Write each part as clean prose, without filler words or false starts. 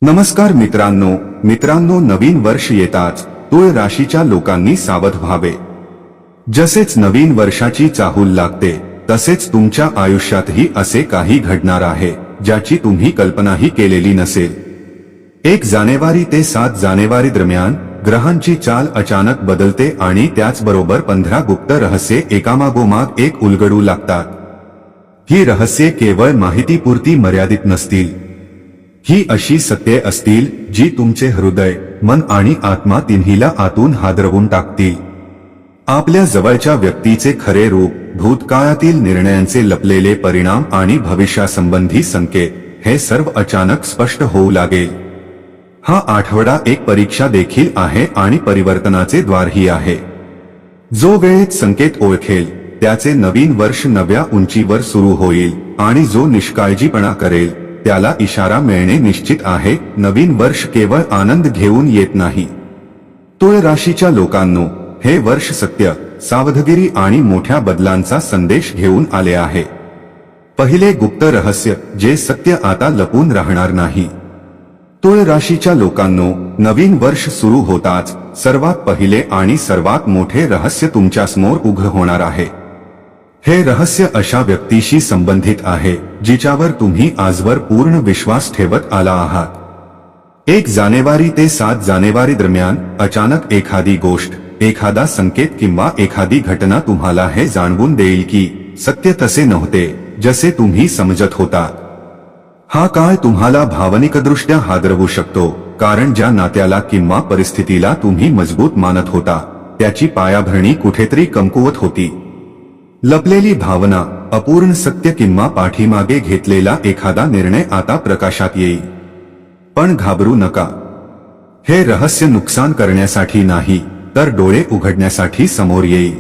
नमस्कार मित्रांनो, नवीन वर्ष येताच तुळ राशीच्या लोकांनी सावध व्हावे। जसेच नवीन वर्षाची चाहूल लागते तसेच तुमच्या आयुष्यातही असे काही घडणार आहे ज्याची तुम्ही कल्पनाही केलेली नसेल। 1 जानेवारी ते 7 जानेवारी दरम्यान ग्रहांची चाल अचानक बदलते आणि त्याचबरोबर 15 गुप्त रहस्ये एकामागोमाग एक उलगडू लागतात। ही रहस्ये केवळ माहितीपुरती मर्यादित नसतील, ही अशी सत्ये असतील जी तुमचे हृदय, मन आणि आत्मा तिन्हीला आतून हादरवून टाकतील। आपल्या जवळच्या व्यक्तीचे खरे रूप, भूतकाळातील निर्णयांचे लपलेले परिणाम आणि भविष्यासंबंधी संकेत, हे सर्व अचानक स्पष्ट होऊ लागेल। हा आठवडा एक परीक्षा देखील आहे आणि परिवर्तनाचे द्वारही आहे। जो वेळेत संकेत ओळखेल त्याचे नवीन वर्ष नव्या उंचीवर सुरू होईल आणि जो निष्काळजीपणा करेल त्याला इशारा मिळणे निश्चित आहे। नवीन वर्ष केवळ आनंद घेऊन येत नाही। तुळ राशीच्या लोकांनो, हे वर्ष सत्य, सावधगिरी आणि मोठ्या बदलांचा संदेश घेऊन आले आहे। पहिले गुप्त रहस्य, जे सत्य आता लपून राहणार नाही। तुळ राशीच्या लोकांनो, नवीन वर्ष सुरू होताच सर्वात पहिले आणि सर्वात मोठे रहस्य तुमच्यासमोर उघड होणार आहे। हे रहस्य अशा व्यक्तीशी संबंधित आहे जिच्यावर तुम्ही आजवर पूर्ण विश्वास ठेवत आला आहात। 1 जानेवारी ते 7 जानेवारी दरम्यान अचानक एखादी गोष्ट, एखादा संकेत किंवा एखादी घटना तुम्हाला हे जाणवून देईल की सत्य तसे नव्हते जसे तुम्ही समजत होता। हा काळ तुम्हाला भावनिकदृष्ट्या हादरवू शकतो, कारण ज्या नात्याला किंवा परिस्थितीला तुम्ही मजबूत मानत होता त्याची पायाभरणी कुठेतरी कमकुवत होती। लपलेली भावना, अपूर्ण सत्य किंवा पाठीमागे घेतलेला एखादा निर्णय आता प्रकाशात येईल। पण घाबरू नका, हे रहस्य नुकसान करण्यासाठी नाही तर डोळे उघडण्यासाठी समोर येईल।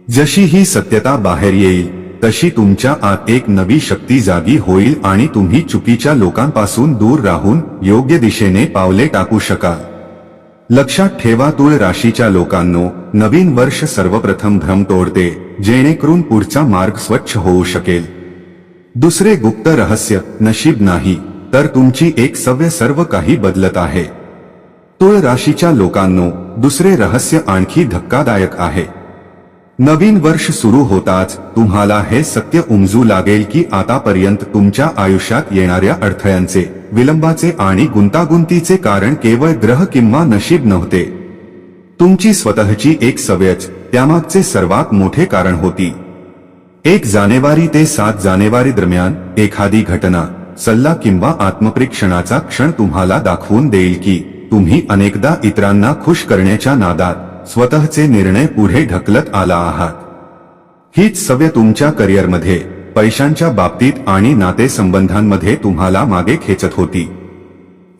जशी ही सत्यता बाहेर येईल तशी तुमच्या आत एक नवी शक्ती जागी होईल आणि तुम्ही चुकीच्या लोकांपासून दूर राहून योग्य दिशेने पावले टाकू शकाल। लक्षात ठेवा, तुळ राशीच्या लोकांनो, नवीन वर्ष सर्वप्रथम भ्रम तोडते जेणेकरून पुढचा मार्ग स्वच्छ होऊ शकेल। दुसरे गुप्त रहस्य, नशीब नाही तर तुमची एक सवय सर्व काही बदलत आहे। तुळ राशीच्या लोकांनो, दुसरे रहस्य आणखी धक्कादायक आहे। नवीन वर्ष सुरू होताच तुम्हाला हे सत्य उमजू लागेल की आतापर्यंत तुमच्या आयुष्यात येणाऱ्या अडथळ्यांचे, विलंबाचे आणि गुंतागुंतीचे कारण केवळ ग्रह किंवा नशीब नव्हते। तुमची स्वतःची एक सवयच त्यामागचे सर्वात मोठे कारण होती। 1 जानेवारी ते 7 जानेवारी दरम्यान एखादी घटना, सल्ला किंवा आत्मपरीक्षणाचा क्षण तुम्हाला दाखवून देईल की तुम्ही अनेकदा इतरांना खुश करण्याच्या नादात स्वतःचे निर्णय पुढे ढकलत आला आहात। हीच सवय तुमच्या करिअरमध्ये, पैशांच्या बाबतीत आणि नातेसंबंधांमध्ये तुम्हाला मागे खेचत होती।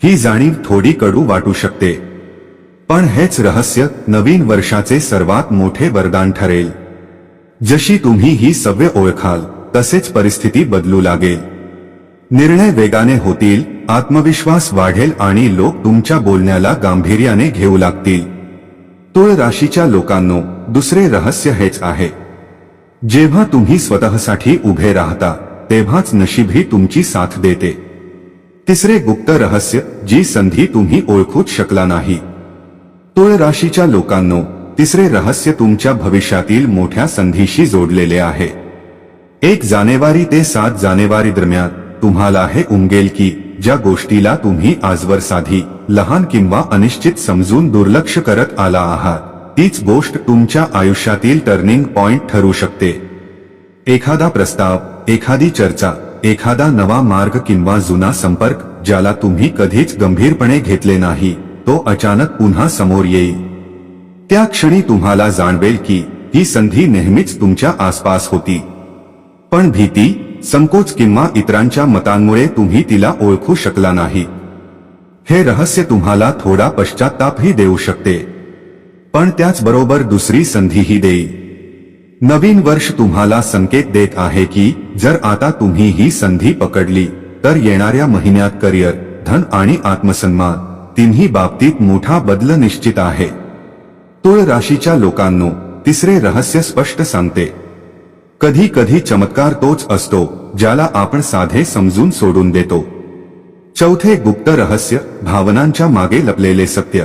ही जाणीव थोडी कडू वाटू शकते, पण हेच रहस्य नवीन वर्षाचे सर्वात मोठे वरदान ठरेल। जशी तुम्ही ही सवय ओळखाल तसेच परिस्थिती बदलू लागेल। निर्णय वेगाने होतील, आत्मविश्वास वाढेल आणि लोक तुमच्या बोलण्याला गांभीर्याने घेऊ लागतील। तुळ राशीच्या लोकांनो, दुसरे रहस्य हेच आहे, जेव्हा तुम्ही स्वतःसाठी उभे राहता तेव्हाच नशीबही तुमची साथ देते। तिसरे गुप्त रहस्य, जी संधी तुम्ही ओळखूच शकला नाही। तुळ राशीच्या लोकांनो, तिसरे रहस्य तुमच्या भविष्यातील मोठ्या संधीशी जोडलेले आहे। 1 जानेवारी ते 7 जानेवारी दरम्यान तुम्हाला हे उमगेल की ज्या गोष्टीला तुम्ही आजवर साधी, लहान किंवा अनिश्चित समजून दुर्लक्ष करत आला आहात तीच गोष्ट तुमच्या आयुष्यातील टर्निंग पॉइंट ठरू शकते। एखादा प्रस्ताव, एखादी चर्चा, एखादा नवा मार्ग किंवा जुना संपर्क ज्याला तुम्ही कधीच गंभीरपणे घेतले नाही तो अचानक पुन्हा समोर येईल। त्या क्षणी तुम्हाला जाणवेल की ही संधी नेहमीच तुमच्या आसपास होती, पण भीती, संकोच किंवा इतरांच्या मतांमुळे तुम्ही तिला ओळखू शकला नाही। हे रहस्य तुम्हाला थोडा पश्चात्तापही देऊ शकते, पण त्याचबरोबर दुसरी संधीही देईल। नवीन वर्ष तुम्हाला संकेत देत आहे की जर आता तुम्ही ही संधी पकडली तर येणाऱ्या महिन्यात करिअर, धन आणि आत्मसन्मान तिन्ही बाबतीत मोठा बदल निश्चित आहे। तुळ राशीच्या लोकांनो, तिसरे रहस्य स्पष्ट सांगते, कधी कधी चमत्कार तोच असतो ज्याला आपण साधे समजून सोडून देतो। चौथे गुप्त रहस्य, भावनांच्या मागे लपलेले सत्य.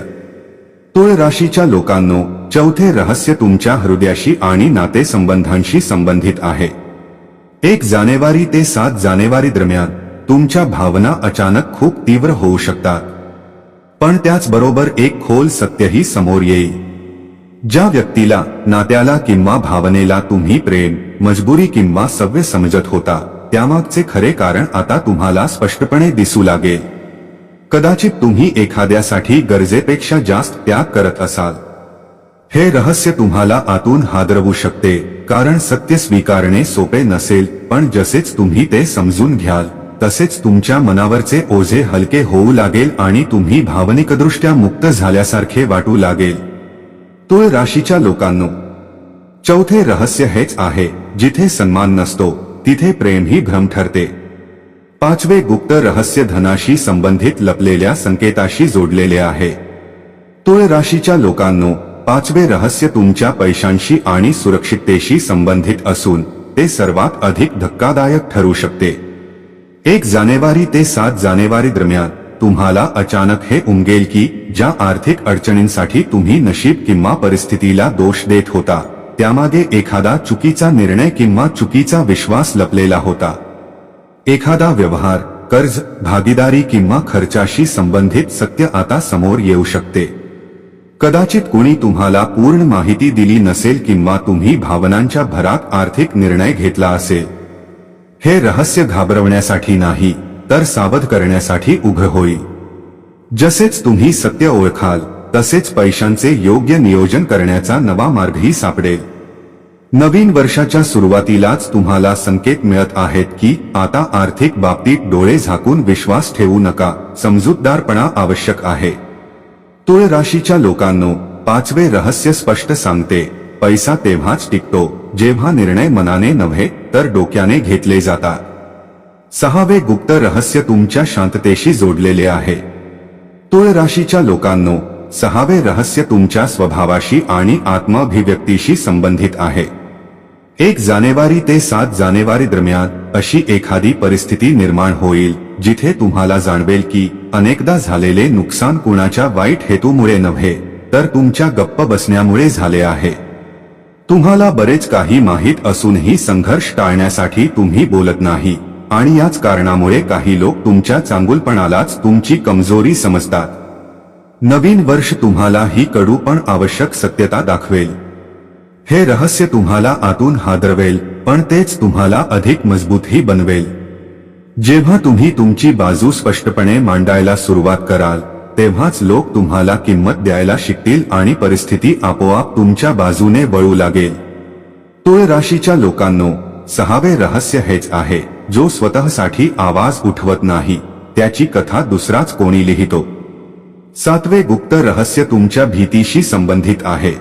तुळ राशीच्या लोकांनो, चौथे रहस्य तुमच्या हृदयाशी आणि नातेसंबंधांशी संबंधित आहे. 1 जानेवारी ते 7 जानेवारी दरम्यान तुमच्या भावना अचानक खूप तीव्र होऊ शकतात. पण त्याचबरोबर एक खोल सत्यही समोर येईल. ज्या व्यक्तीला, नात्याला किंवा भावनेला तुम्ही प्रेम, मजबुरी किंवा सव्य समजत होता, त्यामागचे खरे कारण आता तुम्हाला स्पष्टपणे दिसू लागेल. कदाचित तुम्ही एखाद्यासाठी गरजेपेक्षा जास्त त्याग करत असाल. हे रहस्य तुम्हाला आतून हादरवू शकते, कारण सत्य स्वीकारणे सोपे नसेल, पण जसेच तुम्ही ते समजून घ्याल तसेच तुमच्या मनावरचे ओझे हलके होऊ लागेल आणि तुम्ही भावनिकदृष्ट्या मुक्त झाल्यासारखे वाटू लागेल. तुळ राशीच्या लोकांनो, चौथे रहस्य हेच आहे, जिथे सन्मान नसतो तिथे प्रेमही भ्रम ठरते. 5वे गुप्त रहस्य धनाशी संबंधित लपलेल्या संकेताशी जोडलेले आहे. तुळ राशीच्या लोकांनो, 5वे रहस्य तुमच्या पैशांशी आणि सुरक्षिततेशी संबंधित असून ते सर्वात अधिक धक्कादायक ठरू शकते. 1 जानेवारी ते 7 जानेवारी दरम्यान तुम्हाला अचानक हे उमगेल की ज्या आर्थिक अडचणींसाठी तुम्ही नशीब किंवा परिस्थितीला दोष देत होता, त्यामागे एखादा चुकीचा निर्णय किंवा चुकीचा विश्वास लपलेला होता. एखादा व्यवहार, कर्ज, भागीदारी किंवा खर्चाशी संबंधित सत्य आता समोर येऊ शकते. कदाचित कुणी तुम्हाला पूर्ण माहिती दिली नसेल किंवा तुम्ही भावनांच्या भरात आर्थिक निर्णय घेतला असेल. हे रहस्य घाबरवण्यासाठी नाही, तर सावध करण्यासाठी उघड होईल. जसेच तुम्ही सत्य ओळखाल तसेच पैशांचे योग्य नियोजन करण्याचा नवा मार्गही सापडेल. नवीन वर्षाच्या सुरुवातीलाच तुम्हाला संकेत मिळत आहेत की आता आर्थिक बाबतीत डोळे झाकून विश्वास ठेवू नका, समजूतदारपणा आवश्यक आहे. तुळ राशीच्या लोकांनो, 5वे रहस्य स्पष्ट सांगते, पैसा तेव्हाच टिकतो जेव्हा निर्णय मनाने नव्हे तर डोक्याने घेतले जातात. 6वे गुप्त रहस्य तुमच्या शांततेशी जोडलेले आहे. तुळ राशीच्या लोकांनो, 6वे रहस्य तुमच्या स्वभावाशी आणि आत्माभिव्यक्तीशी संबंधित आहे. 1 जानेवारी ते 7 जानेवारी दरम्यान अशी एखादी परिस्थिती निर्माण होईल जिथे तुम्हाला जाणवेल की अनेकदा झालेले नुकसान कुणाच्या वाईट हेतूमुळे नव्हे तर तुमच्या गप्प बसण्यामुळे झाले आहे. तुम्हाला बरेच काही माहीत असूनही संघर्ष टाळण्यासाठी तुम्ही बोलत नाही आणि याच कारणामुळे काही लोक तुमच्या चांगुलपणालाच तुमची कमजोरी समजतात. नवीन वर्ष तुम्हाला ही कडू पण आवश्यक सत्यता दाखवेल. हे रहस्य तुम्हाला आतून हादरवेल, पण तेच तुम्हाला अधिक मजबूतही बनवेल. जेव्हा तुम्ही तुमची बाजू स्पष्टपणे मांडायला सुरुवात कराल तेव्हाच लोक तुम्हाला किंमत द्यायला शिकतील आणि परिस्थिती आपोआप तुमच्या बाजूने वळू लागेल. तुळ राशीच्या लोकांनो, 6वे रहस्य हेच आहे, जो स्वतःसाठी आवाज उठवत नाही त्याची कथा दुसराच कोणी लिहितो. 7वे गुप्त रहस्य तुमच्या भीतीशी संबंधित आहे.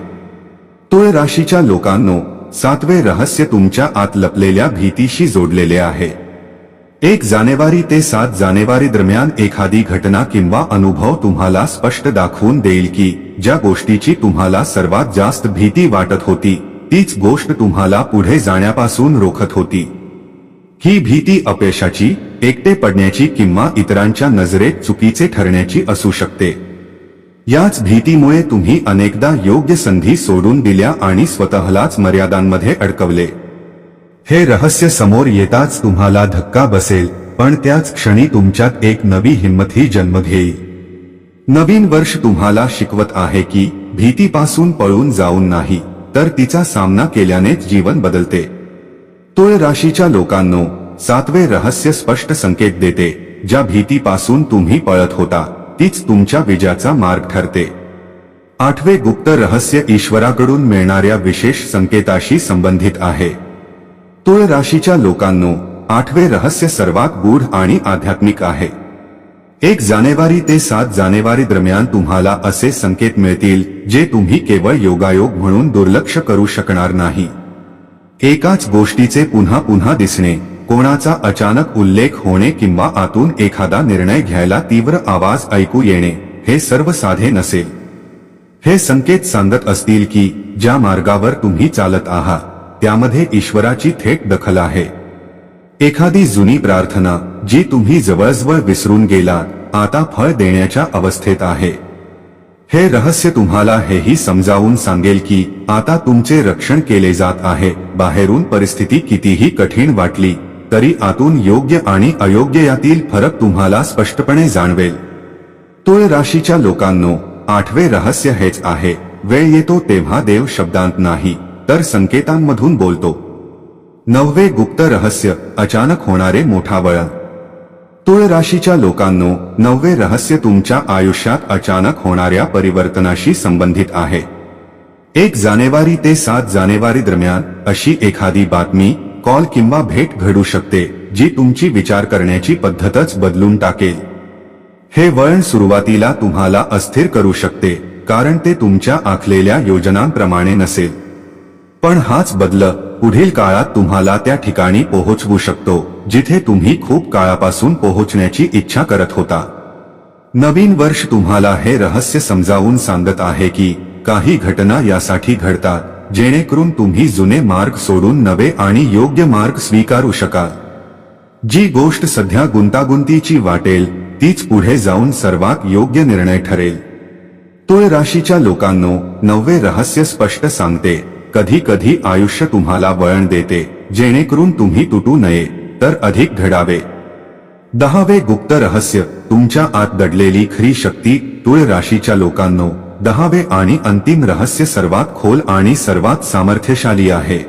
तुळ राशीच्या लोकांनो, 7वे रहस्य तुमच्या आत लपलेल्या भीतीशी जोडलेले आहे. 1 जानेवारी ते 7 जानेवारी दरम्यान एखादी घटना किंवा अनुभव तुम्हाला स्पष्ट दाखवून देईल की ज्या गोष्टीची तुम्हाला सर्वात जास्त भीती वाटत होती तीच गोष्ट तुम्हाला पुढे जाण्यापासून रोखत होती. ही भीती अपयशाची, एकटे पडण्याची किंवा इतरांच्या नजरेत चुकीचे ठरण्याची असू शकते. याच भीतीमुळे तुम्ही अनेकदा योग्य संधी सोडून दिल्या आणि स्वतःलाच मर्यादांमध्ये अडकवले. हे रहस्य समोर येताच तुम्हाला धक्का बसेल, पण त्याच क्षणी तुमच्यात एक नवी हिंमतही जन्म घेईल. नवीन वर्ष तुम्हाला शिकवत आहे की भीतीपासून पळून जाऊन नाही तर तिचा सामना केल्यानेच जीवन बदलते. तुळ राशीच्या लोकांनो, 7वे रहस्य स्पष्ट संकेत देते, ज्या भीतीपासून तुम्ही पळत होता तीच तुमच्या विजयाचा मार्ग ठरते. 8वे गुप्त रहस्य ईश्वराकडून मिळणाऱ्या विशेष संकेताशी संबंधित आहे. तुळ राशीच्या लोकांनो, 8वे रहस्य सर्वात गूढ आणि आध्यात्मिक आहे. 1 जानेवारी ते 7 जानेवारी दरम्यान तुम्हाला असे संकेत मिळतील जे तुम्ही केवळ योगायोग म्हणून दुर्लक्ष करू शकणार नाही. एकाच गोष्टीचे पुन्हा पुन्हा दिसणे, कोणाचा अचानक उल्लेख होणे किंवा आतून एखादा निर्णय घ्यायला तीव्र आवाज ऐकू येणे, हे सर्व साधे नसेल. हे संकेत सांगत असतील की ज्या मार्गावर तुम्ही चालत आहात त्यामध्ये ईश्वराची थेट दखल आहे. एखादी जुनी प्रार्थना जी तुम्ही जवळजवळ विसरून गेलात आता फळ देण्याच्या अवस्थेत आहे. हे रहस्य तुम्हाला हेही समजावून सांगेल की आता तुमचे रक्षण केले जात आहे. बाहेरून परिस्थिती कितीही कठीण वाटली तरी आतून योग्य आणि अयोग्य यातील फरक तुम्हाला स्पष्टपणे जाणवेल. तुळ राशीच्या लोकांनो, 8वे रहस्य हेच आहे. वेळ येतो तेव्हा देव शब्दांत नाही तर संकेतांमधून बोलतो. 9वे गुप्त रहस्य, अचानक होणारे मोठा वळण. तुळ राशीच्या लोकांनो, 9वे रहस्य तुमच्या आयुष्यात अचानक होणाऱ्या परिवर्तनाशी संबंधित आहे. 1 जानेवारी ते 7 जानेवारी दरम्यान अशी एखादी बातमी, कॉल किंवा भेट घडू शकते जी तुमची विचार करण्याची पद्धतच बदलून टाकेल. हे वळण सुरुवातीला तुम्हाला अस्थिर करू शकते कारण ते तुमच्या आखलेल्या योजनांप्रमाणे नसेल. पण हाच बदल पुढील काळात तुम्हाला त्या ठिकाणी पोहोचवू शकतो जिथे तुम्ही खूप काळापासून पोहोचण्याची इच्छा करत होता. नवीन वर्ष तुम्हाला हे रहस्य समजावून सांगत आहे की काही घटना यासाठी घडतात जेणेकरून तुम्ही जुने मार्ग सोडून नवे आणि योग्य मार्ग स्वीकारू शकाल. जी गोष्ट सध्या गुंतागुंतीची वाटेल तीच पुढे जाऊन सर्वात योग्य निर्णय ठरेल. तुळ राशीच्या लोकांनो, 9वे रहस्य स्पष्ट सांगते, कधी कधी आयुष्य तुम्हाला वळण देते जेणेकरून तुम्ही तुटू नये तर अधिक घडावे. 10वे गुप्त रहस्य, तुमच्या आत दडलेली खरी शक्ती. तुळ राशीच्या लोकांनो, 10वे आणि अंतिम रहस्य सर्वात खोल आणि सर्वात सामर्थ्यशाली आहे.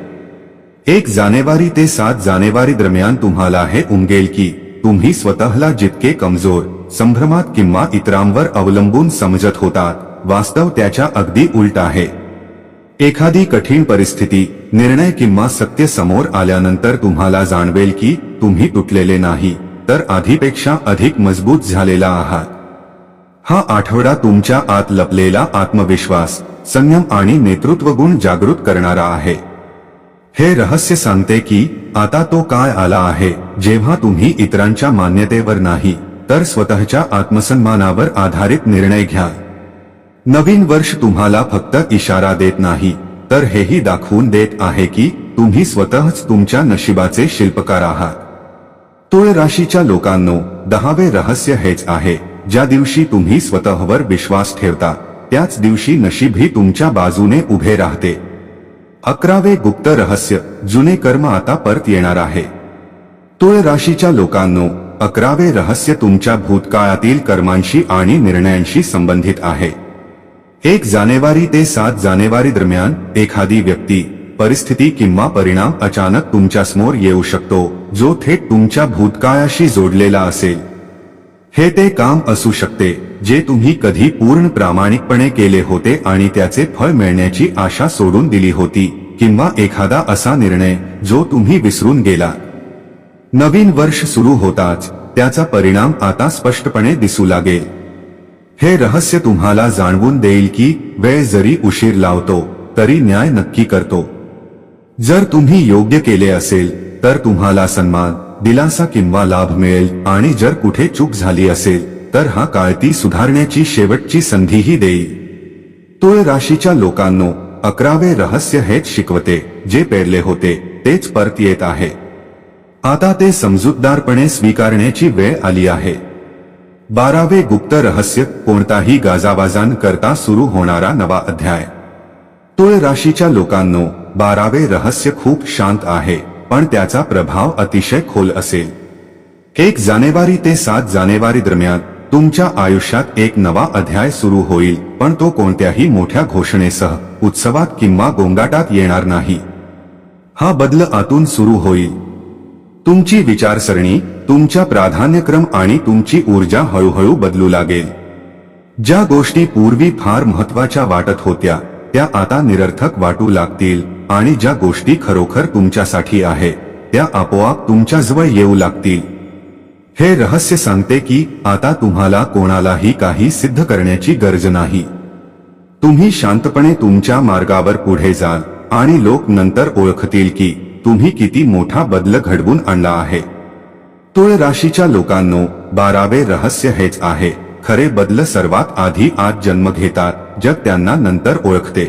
1 जानेवारी ते 7 जानेवारी दरम्यान तुम्हाला हे उमगेल की तुम्ही स्वतःला जितके कमजोर, संभ्रमात किंवा इतरांवर अवलंबून समजत होतात, वास्तव त्याच्या अगदी उलट आहे. एखादी कठीण परिस्थिती, निर्णय किंवा सत्य समोर आल्यानंतर तुम्हाला जाणवेल की तुम्ही तुटलेले नाही तर आधीपेक्षा अधिक मजबूत झालेला आहात. हा आठवडा तुमच्या आत लपलेला आत्मविश्वास, संयम आणि नेतृत्वगुण जागृत करणारा आहे. हे रहस्य सांगते की आता तो काळ आला आहे जेव्हा तुम्ही इतरांच्या मान्यतेवर नाही तर स्वतःच्या आत्मसन्मानावर आधारित निर्णय घ्या. नवीन वर्ष तुम्हाला फक्त इशारा देत नाही तर हेही दाखवून देत आहे की तुम्ही स्वतःच तुमच्या नशिबाचे शिल्पकार आहात. तुळ राशीच्या लोकांनो, 10वे रहस्य हेच आहे, ज्या दिवशी तुम्ही स्वतःवर विश्वास ठेवता त्याच दिवशी नशीबही तुमच्या बाजूने उभे राहते. 11वे गुप्त रहस्य, जुने कर्म आता परत येणार आहे. तुळ राशीच्या लोकांनो, 11वे रहस्य तुमच्या भूतकाळातील कर्मांशी आणि निर्णयांशी संबंधित आहे. 1 जानेवारी ते 7 जानेवारी दरम्यान एखादी व्यक्ती, परिस्थिती किंवा परिणाम अचानक तुमच्यासमोर येऊ शकतो जो थेट तुमच्या भूतकाळाशी जोडलेला असेल. हे ते काम असू शकते जे तुम्ही कधी पूर्ण प्रामाणिकपणे केले होते आणि त्याचे फळ मिळण्याची आशा सोडून दिली होती, किंवा एखादा असा निर्णय जो तुम्ही विसरून गेला. नवीन वर्ष सुरू होताच त्याचा परिणाम आता स्पष्टपणे दिसू लागेल. हे रहस्य तुम्हाला जाणवून देईल की वेळ जरी उशीर लावतो तरी न्याय नक्की करतो. जर तुम्ही योग्य केले असेल तर तुम्हाला सन्मान, दिलासा किंवा लाभ मिळेल आणि जर कुठे चूक झाली असेल तर हा काळ ती सुधारण्याची शेवटची संधीही देईल. तुळ राशीच्या लोकांनो, 11वे रहस्य हेच शिकवते, जे पेरले होते तेच परत येत आहे. आता ते समजूतदारपणे स्वीकारण्याची वेळ आली आहे. 12वे गुप्त रहस्य, कोणताही गाजावाजान करता सुरू होणारा नवा अध्याय. तुळ राशीच्या लोकांनो, 12वे रहस्य खूप शांत आहे पण त्याचा प्रभाव अतिशय खोल असेल. 1 जानेवारी ते 7 जानेवारी दरम्यान तुमच्या आयुष्यात एक नवा अध्याय सुरू होईल, पण तो कोणत्याही मोठ्या घोषणेसह, उत्सवात किंवा गोंगाटात येणार नाही. हा बदल आतून सुरू होईल. तुमची विचारसरणी, तुमचा प्राधान्यक्रम आणि तुमची ऊर्जा हळूहळू बदलू लागेल. ज्या गोष्टी पूर्वी फार महत्त्वाच्या वाटत होत्या त्या आता निरर्थक वाटू लागतील आणि ज्या गोष्टी खरोखर तुमच्यासाठी आहे त्या आपोआप तुमच्याजवळ येऊ लागतील. हे रहस्य सांगते की आता तुम्हाला कोणालाही काही सिद्ध करण्याची गरज नाही. तुम्ही शांतपणे तुमच्या मार्गावर पुढे जाल आणि लोक नंतर ओळखतील की तुम्ही किती मोठा बदल घडवून आणला आहे. तुळ राशीच्या लोकांनो, 12वे रहस्य हेच आहे, खरे बदल सर्वात आधी आत जन्म घेतात, जग त्यांना नंतर ओळखते.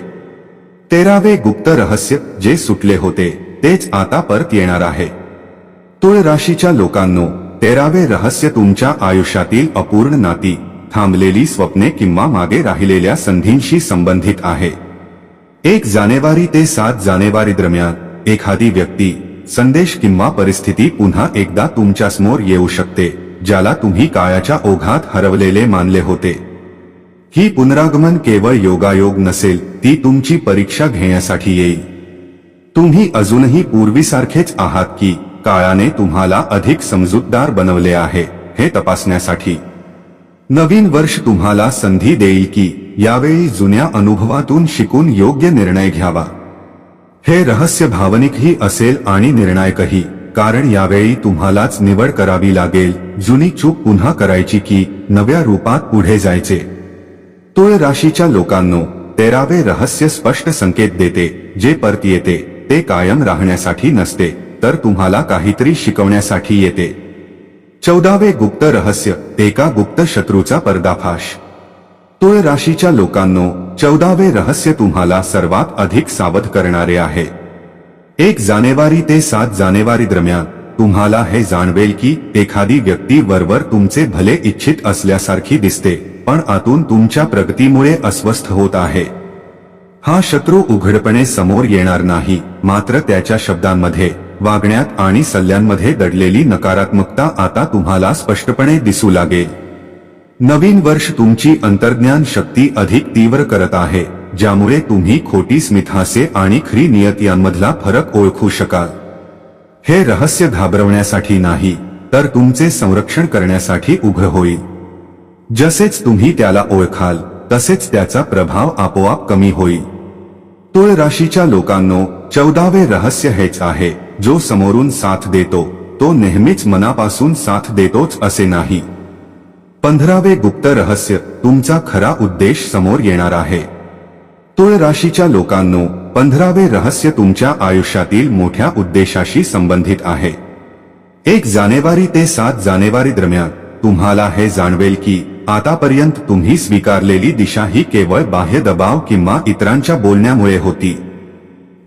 13वे गुप्त रहस्य, जे सुटले होते तेच आता परत येणार आहे. तुळ राशीच्या लोकांनो, 13वे रहस्य तुमच्या आयुष्यातील अपूर्ण नाती, थांबलेली स्वप्ने किंवा मागे राहिलेल्या संधींशी संबंधित आहे. 1 जानेवारी ते 7 जानेवारी दरम्यान एखादी व्यक्ती, संदेश किंवा परिस्थिती पुन्हा एकदा तुमच्यासमोर येऊ शकते, ज्याला तुम्ही काळाच्या ओघात हरवलेले मानले होते. ही पुनरागमन केवळ योगायोग नसेल, ती तुमची परीक्षा घेण्यासाठी येईल. तुम्ही अजूनही पूर्वीसारखेच आहात की काळाने तुम्हाला अधिक समजूतदार बनवले आहे, हे तपासण्यासाठी. नवीन वर्ष तुम्हाला संधी देईल की यावेळी जुन्या अनुभवातून शिकून योग्य निर्णय घ्यावा. हे रहस्य भावनिकही असेल आणि निर्णायकही, कारण यावेळी तुम्हालाच निवड करावी लागेल, जुनी चूक पुन्हा करायची की नव्या रूपात पुढे जायचे. तुळ राशीच्या लोकांनो, 13वे रहस्य स्पष्ट संकेत देते, जे परत येते ते कायम राहण्यासाठी नसते, तर तुम्हाला काहीतरी शिकवण्यासाठी येते. 14वे गुप्त रहस्य, एका गुप्त शत्रूचा पर्दाफाश. तुळ राशीच्या लोकांनो, 14वे रहस्य तुम्हाला सर्वात अधिक सावध करणारे आहे. 1 जानेवारी ते 7 जानेवारी दरम्यान तुम्हाला हे जाणवेल की एखादी व्यक्ती वरवर तुमचे भले इच्छित असल्यासारखी दिसते, पण आतून तुमच्या प्रगतीमुळे अस्वस्थ होत आहे. हा शत्रू उघडपणे समोर येणार नाही, मात्र त्याच्या शब्दांमध्ये, वागण्यात आणि सल्ल्यांमध्ये दडलेली नकारात्मकता आता तुम्हाला स्पष्टपणे दिसू लागेल. नवीन वर्ष तुमची अंतर्ज्ञान शक्ती अधिक तीव्र करत आहे, ज्यामुळे तुम्ही खोटी स्मितहास्य आणि खरी नियत यांमधला फरक ओळखू शकाल. हे रहस्य घाबरवण्यासाठी नाही, तर तुमचे संरक्षण करण्यासाठी उभं होईल. जसेच तुम्ही त्याला ओळखाल, तसेच त्याचा प्रभाव आपोआप कमी होईल. तुळ राशीच्या लोकांनो, 14वे रहस्य हेच आहे, जो समोरून साथ देतो तो नेहमीच मनापासून साथ देतोच असे नाही. 15वे गुप्त रहस्य, तुमचा खरा उद्देश समोर येणार आहे. तुळ राशीच्या लोकांनो, 15वे रहस्य तुमच्या आयुष्यातील मोठ्या उद्देशाशी संबंधित आहे. 1 जानेवारी ते 7 जानेवारी दरम्यान तुम्हाला हे जाणवेल की आतापर्यंत तुम्ही स्वीकारलेली दिशा ही केवळ बाह्य दबाव किंवा इतरांच्या बोलण्यामुळे होती.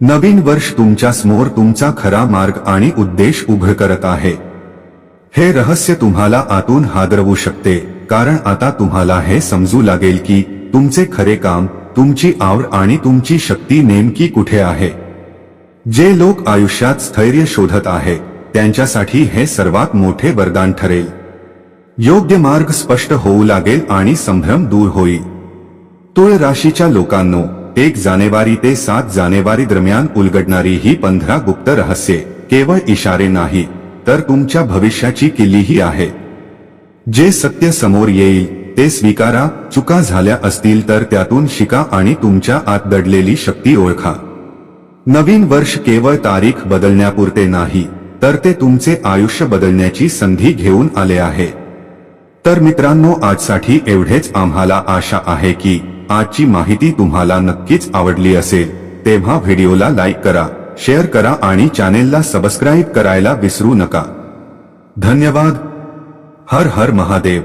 नवीन वर्ष तुमच्या समोर तुमचा खरा मार्ग आणि उद्देश उघड करत आहे. हे रहस्य तुम्हाला आतून हादरवू शकते, कारण आता तुम्हाला हे समजू लागेल की तुमचे खरे काम, तुमची आवड आणि तुमची शक्ती नेमकी कुठे आहे. जे लोक आयुष्यात स्थैर्य शोधत आहेत, त्यांच्यासाठी हे सर्वात मोठे वरदान ठरेल. योग्य मार्ग स्पष्ट होऊ लागेल आणि संभ्रम दूर होईल. तुळ राशीच्या लोकांनो, 1 जानेवारी ते 7 जानेवारी दरम्यान उलगडणारी ही 15 गुप्त रहस्ये केवळ इशारे नाही, तर तुमच्या भविष्याची किल्लीही आहे. जे सत्य समोर येईल ते स्वीकारा, चुका झाल्या असतील तर त्यातून शिका आणि तुमच्या आत दडलेली शक्ती ओळखा. नवीन वर्ष केवळ तारीख बदलण्यापुरते नाही, तर ते तुमचे आयुष्य बदलण्याची संधी घेऊन आले आहे. तर मित्रांनो, आजसाठी एवढेच. आम्हाला आशा आहे की आजची माहिती तुम्हाला नक्कीच आवडली असेल. तेव्हा व्हिडिओला लाईक करा, शेअर करा आणि चॅनेलला सबस्क्राईब करायला विसरू नका. धन्यवाद. हर हर महादेव.